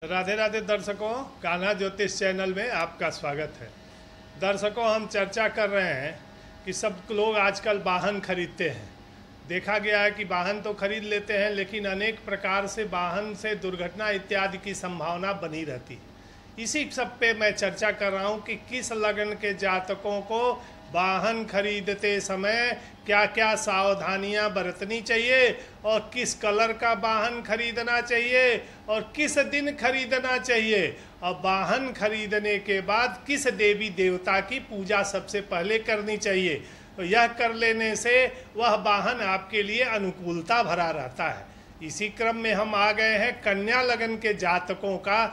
राधे राधे दर्शकों, कान्हा ज्योतिष चैनल में आपका स्वागत है। दर्शकों, हम चर्चा कर रहे हैं कि सब लोग आजकल वाहन खरीदते हैं। देखा गया है कि वाहन तो खरीद लेते हैं, लेकिन अनेक प्रकार से वाहन से दुर्घटना इत्यादि की संभावना बनी रहती है। इसी सब पे मैं चर्चा कर रहा हूँ कि किस लगन के जातकों को वाहन खरीदते समय क्या क्या सावधानियां बरतनी चाहिए और किस कलर का वाहन खरीदना चाहिए और किस दिन खरीदना चाहिए, और वाहन खरीदने के बाद किस देवी देवता की पूजा सबसे पहले करनी चाहिए। तो यह कर लेने से वह वाहन आपके लिए अनुकूलता भरा रहता है। इसी क्रम में हम आ गए हैं कन्या लगन के जातकों का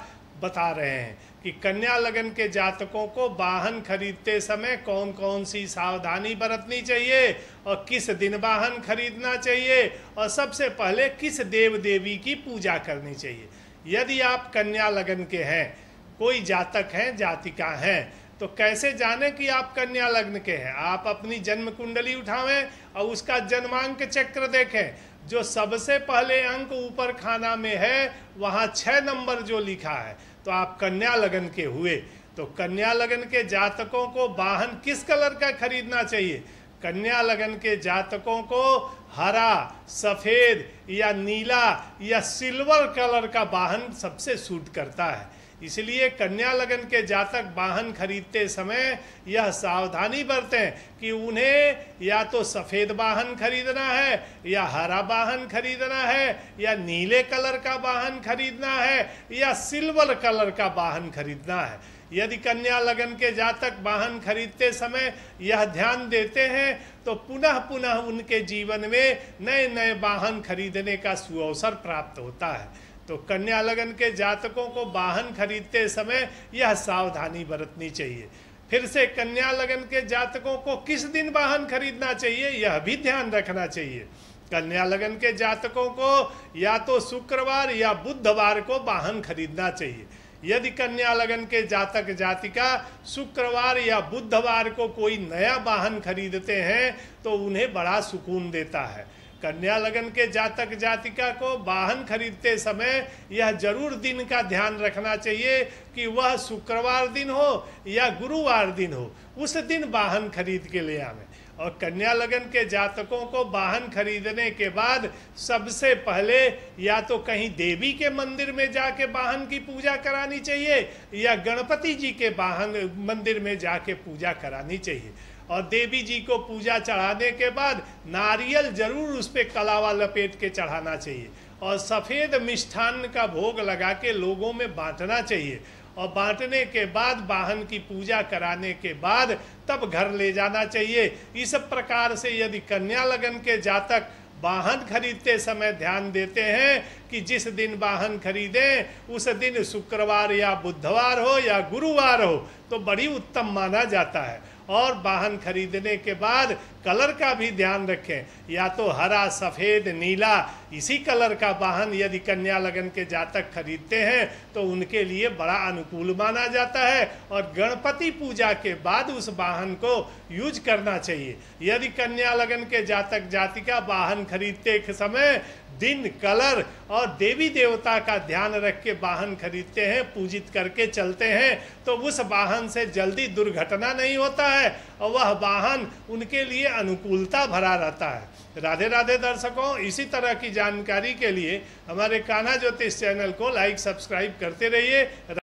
बता रहे हैं कि कन्या लगन के जातकों को वाहन खरीदते समय कौन कौन सी सावधानी बरतनी चाहिए और किस दिन वाहन खरीदना चाहिए और सबसे पहले किस देव देवी की पूजा करनी चाहिए। यदि आप कन्या लगन के हैं, कोई जातक हैं, जातिका हैं, तो कैसे जाने कि आप कन्या लग्न के हैं? आप अपनी जन्म कुंडली उठावें और उसका जन्मांक चक्र देखें। जो सबसे पहले अंक ऊपर खाना में है वहाँ 6 नंबर जो लिखा है तो आप कन्या लगन के हुए। तो कन्या लगन के जातकों को वाहन किस कलर का खरीदना चाहिए? कन्या लगन के जातकों को हरा, सफ़ेद या नीला या सिल्वर कलर का वाहन सबसे सूट करता है। इसलिए कन्या लगन के जातक वाहन खरीदते समय यह सावधानी बरतें कि उन्हें या तो सफ़ेद वाहन खरीदना है या हरा वाहन खरीदना है या नीले कलर का वाहन खरीदना है या सिल्वर कलर का वाहन खरीदना है। यदि कन्या लगन के जातक वाहन खरीदते समय यह ध्यान देते हैं तो पुनः पुनः उनके जीवन में नए नए वाहन खरीदने का सुअवसर प्राप्त होता है। तो कन्या लगन के जातकों को वाहन खरीदते समय यह सावधानी बरतनी चाहिए। फिर से कन्या लगन के जातकों को किस दिन वाहन खरीदना चाहिए यह भी ध्यान रखना चाहिए। कन्या लगन के जातकों को या तो शुक्रवार या बुधवार को वाहन खरीदना चाहिए। यदि कन्या लगन के जातक जातिका शुक्रवार या बुधवार को कोई नया वाहन खरीदते हैं तो उन्हें बड़ा सुकून देता है। कन्या लगन के जातक जातिका को वाहन खरीदते समय यह जरूर दिन का ध्यान रखना चाहिए कि वह शुक्रवार दिन हो या गुरुवार दिन हो, उस दिन वाहन खरीद के ले आवें। और कन्या लगन के जातकों को वाहन खरीदने के बाद सबसे पहले या तो कहीं देवी के मंदिर में जाके वाहन की पूजा करानी चाहिए या गणपति जी के वाहन मंदिर में जाके पूजा करानी चाहिए। और देवी जी को पूजा चढ़ाने के बाद नारियल जरूर उस पर कलावा लपेट के चढ़ाना चाहिए और सफ़ेद मिष्ठान्न का भोग लगा के लोगों में बांटना चाहिए। और बांटने के बाद वाहन की पूजा कराने के बाद तब घर ले जाना चाहिए। इस प्रकार से यदि कन्या लगन के जातक वाहन खरीदते समय ध्यान देते हैं कि जिस दिन वाहन खरीदें उस दिन शुक्रवार या बुधवार हो या गुरुवार हो तो बड़ी उत्तम माना जाता है। और वाहन खरीदने के बाद कलर का भी ध्यान रखें, या तो हरा, सफ़ेद, नीला, इसी कलर का वाहन यदि कन्या लगन के जातक खरीदते हैं तो उनके लिए बड़ा अनुकूल माना जाता है और गणपति पूजा के बाद उस वाहन को यूज करना चाहिए। यदि कन्या लगन के जातक जातिका वाहन खरीदते समय दिन, कलर और देवी देवता का ध्यान रख के वाहन खरीदते हैं, पूजित करके चलते हैं, तो उस वाहन से जल्दी दुर्घटना नहीं होता है और वह वाहन उनके लिए अनुकूलता भरा रहता है। राधे राधे दर्शकों, इसी तरह की जानकारी के लिए हमारे कान्हा ज्योतिष चैनल को लाइक, सब्सक्राइब करते रहिए।